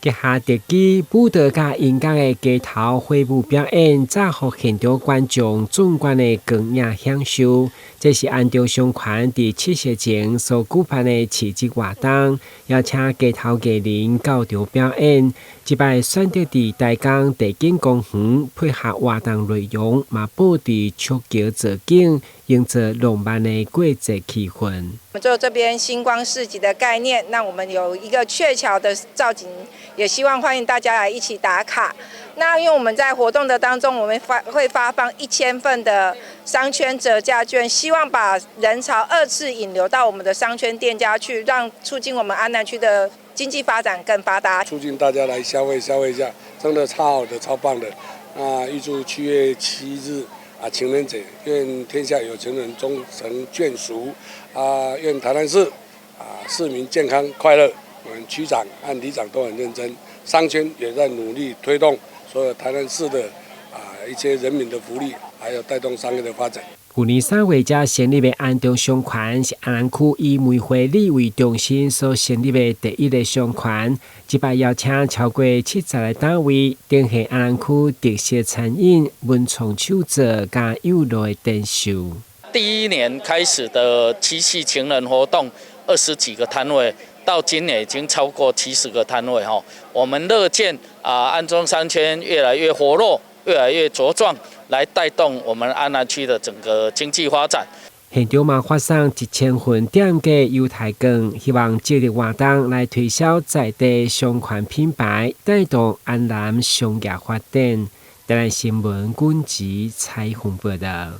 結合特技、舞蹈甲音樂的街頭揮舞表演，再互現場觀眾壯觀的光影享受。這是安中商圈佇7夕前所舉辦的市集活動，邀請街頭藝人到場表演。這擺選擇佇台江地景公園，配合活動內容，嘛布置觸橋造景，營造浪漫的過節氣氛。我們做這邊星光市集的概念，那我們有一個鵲橋的造景，也希望歡迎大家來一起打卡。那因為我們在活動的當中，我們會發放1000份的商圈折價券，希望把人潮2次引流到我們的商圈店家去，讓促進我們安南區的經濟發展更發達，促進大家來消費一下，真的超好的，超棒的。預祝7月7日情人節，願天下有情人終成眷屬。願台南市市民健康快樂。我們區長和里長都很認真，商圈也在努力推動所有台南市的一些人民的福利，還有帶動商業的發展。去年3月才成立的安中商圈，是安南區以梅花里為中心所成立的第一個商圈。這擺邀請超過70個單位，呈現安南區特色餐飲、文創手作加遊樂的展秀。第1年開始的7夕情人活動，20幾個攤位，到今年已經超過70個攤位哈。我們樂見安中商圈越來越活絡，越來越茁壯，來帶動我們安南區的整個經濟發展。現場嘛發送1000份點價優待券，希望借力活動來推銷在地商圈品牌，帶動安南商業發展。台南新聞阮吉採訪報道。